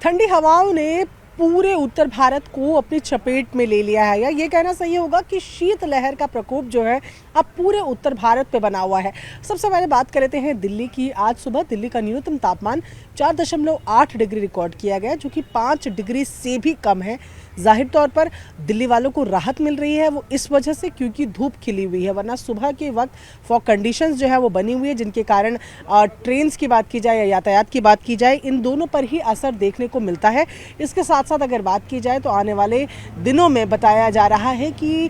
ठंडी हवाओं ने पूरे उत्तर भारत को अपनी चपेट में ले लिया है, या ये कहना सही होगा कि शीतलहर का प्रकोप जो है अब पूरे उत्तर भारत पे बना हुआ है। सबसे पहले बात कर लेते हैं दिल्ली की। आज सुबह दिल्ली का न्यूनतम तापमान 4.8 डिग्री रिकॉर्ड किया गया, जो कि 5 डिग्री से भी कम है। जाहिर तौर पर दिल्ली वालों को राहत मिल रही है, वो इस वजह से क्योंकि धूप खिली हुई है, वरना सुबह के वक्त फॉग कंडीशंस जो है वो बनी हुई है, जिनके कारण ट्रेन्स की बात की जाए या यातायात की बात की जाए, इन दोनों पर ही असर देखने को मिलता है। इसके साथ साथ अगर बात की जाए तो आने वाले दिनों में बताया जा रहा है कि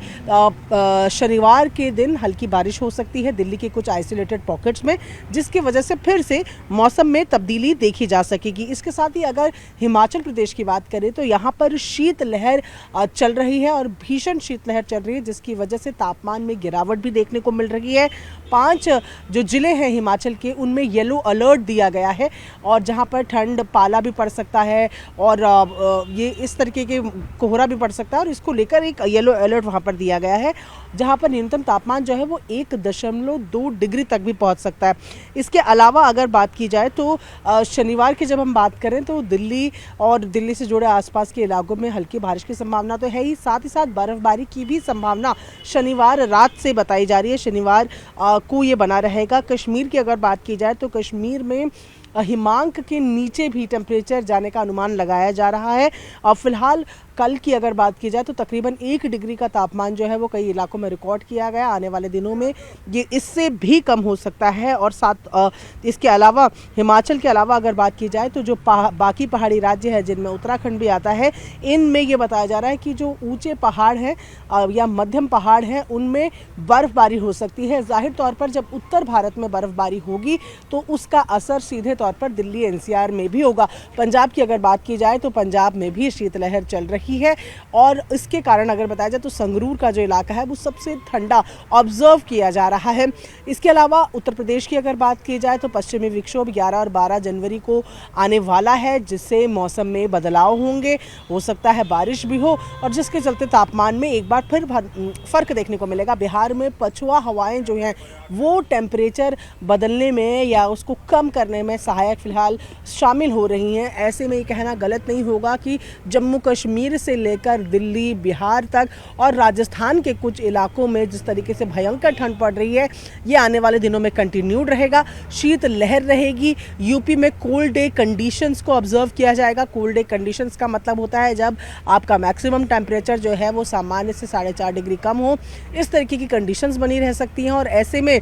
शनिवार के दिन हल्की बारिश हो सकती है दिल्ली के कुछ आइसोलेटेड पॉकेट्स में, जिसकी वजह से फिर से मौसम में तब्दीली देखी जा सकेगी। इसके साथ ही अगर हिमाचल प्रदेश की बात करें तो यहाँ पर शीतलहर चल रही है और भीषण शीतलहर चल रही है, जिसकी वजह से तापमान में गिरावट भी देखने को मिल रही है। 5 जो जिले हैं हिमाचल के, उनमें येलो अलर्ट दिया गया है, और जहाँ पर ठंड पाला भी पड़ सकता है और ये इस तरीके के कोहरा भी पड़ सकता है, और इसको लेकर एक येलो अलर्ट वहाँ पर दिया गया है, जहाँ पर न्यूनतम तापमान जो है वो 1.2 डिग्री तक भी पहुँच सकता है। इसके अलावा अगर बात की जाए तो शनिवार की जब हम बात करें तो दिल्ली और दिल्ली से जुड़े आसपास के इलाकों में हल्की बारिश की संभावना तो है ही, साथ ही साथ बर्फबारी की भी संभावना शनिवार रात से बताई जा रही है। शनिवार को ये बना रहेगा। कश्मीर की अगर बात की जाए तो कश्मीर में हिमांक के नीचे भी टेम्परेचर जाने का अनुमान लगाया जा रहा है। और फिलहाल कल की अगर बात की जाए तो तकरीबन 1 डिग्री का तापमान जो है वो कई इलाकों में रिकॉर्ड किया गया। आने वाले दिनों में ये इससे भी कम हो सकता है। और साथ इसके अलावा हिमाचल के अलावा अगर बात की जाए तो जो बाकी पहाड़ी राज्य है, जिनमें उत्तराखंड भी आता है, इनमें ये बताया जा रहा है कि जो ऊंचे पहाड़ हैं या मध्यम पहाड़ हैं, उनमें बर्फबारी हो सकती है। जाहिर तौर पर जब उत्तर भारत में बर्फबारी होगी तो उसका असर सीधे तौर पर दिल्ली एनसीआर में भी होगा। पंजाब की अगर बात की जाए तो पंजाब में भी शीतलहर चल रही है, और इसके कारण अगर बताया जाए तो संगरूर का जो इलाका है वो सबसे ठंडा ऑब्जर्व किया जा रहा है। इसके अलावा उत्तर प्रदेश की अगर बात की जाए तो पश्चिमी विक्षोभ 11 और 12 जनवरी को आने वाला है, जिससे मौसम में बदलाव होंगे, हो सकता है बारिश भी हो, और जिसके चलते तापमान में एक बार फिर फर्क देखने को मिलेगा। बिहार में पछुआ हवाएं जो हैं वो टेम्परेचर बदलने में या उसको कम करने में सहायक फिलहाल शामिल हो रही हैं। ऐसे में ये कहना गलत नहीं होगा कि जम्मू कश्मीर से लेकर दिल्ली, बिहार तक और राजस्थान के कुछ इलाकों में जिस तरीके से भयंकर ठंड पड़ रही है, ये आने वाले दिनों में कंटिन्यूड रहेगा। शीत लहर रहेगी। यूपी में कोल्ड डे कंडीशंस को ऑब्जर्व किया जाएगा। कोल्ड डे कंडीशंस का मतलब होता है जब आपका मैक्सिमम टेम्परेचर जो है वो सामान्य से 4.5 डिग्री कम हो। इस तरीके की कंडीशंस बनी रह सकती हैं, और ऐसे में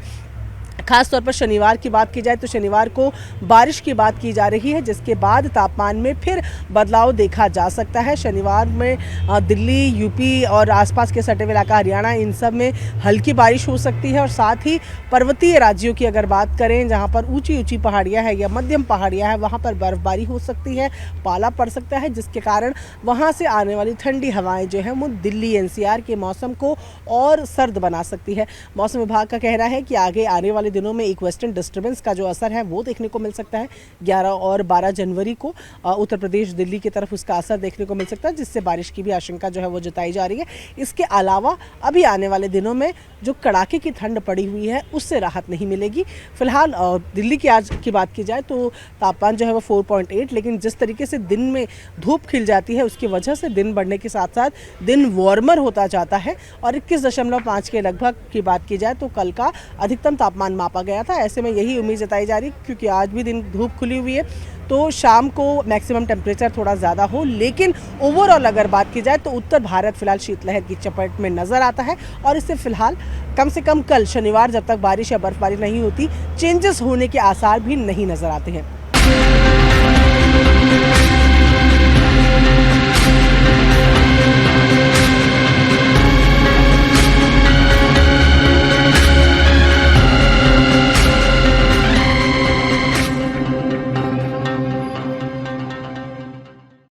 खास तौर पर शनिवार की बात की जाए तो शनिवार को बारिश की बात की जा रही है, जिसके बाद तापमान में फिर बदलाव देखा जा सकता है। शनिवार में दिल्ली, यूपी और आसपास के सटे हुए इलाका हरियाणा, इन सब में हल्की बारिश हो सकती है। और साथ ही पर्वतीय राज्यों की अगर बात करें, जहां पर ऊंची ऊंची पहाड़ियां हैं या मध्यम पहाड़ियां हैं, वहां पर बर्फबारी हो सकती है, पाला पड़ सकता है, जिसके कारण वहां से आने वाली ठंडी हवाएं जो हैं वो दिल्ली एनसीआर के मौसम को और सर्द बना सकती है। मौसम विभाग का कहना है कि आगे आने वाले दिनों में एक वेस्टर्न डिस्टर्बेंस का जो असर है वो देखने को मिल सकता है। 11 और 12 जनवरी को उत्तर प्रदेश, दिल्ली की तरफ उसका असर देखने को मिल सकता है, जिससे बारिश की भी आशंका जो है वो जताई जा रही है। इसके अलावा अभी आने वाले दिनों में जो कड़ाके की ठंड पड़ी हुई है उससे राहत नहीं मिलेगी। फिलहाल दिल्ली की आज की बात की जाए तो तापमान जो है वो 4.8, लेकिन जिस तरीके से दिन में धूप खिल जाती है उसकी वजह से दिन बढ़ने के साथ साथ दिन वार्मर होता जाता है। और 21.5 के लगभग की बात की जाए तो कल का अधिकतम तापमान मापा गया था। ऐसे में यही उम्मीद जताई जा रही, क्योंकि आज भी दिन धूप खुली हुई है, तो शाम को मैक्सिमम टेम्परेचर थोड़ा ज़्यादा हो। लेकिन ओवरऑल अगर बात की जाए तो उत्तर भारत फिलहाल शीतलहर की चपेट में नज़र आता है, और इससे फिलहाल कम से कम कल शनिवार जब तक बारिश या बर्फबारी नहीं होती, चेंजेस होने के आसार भी नहीं नज़र आते हैं।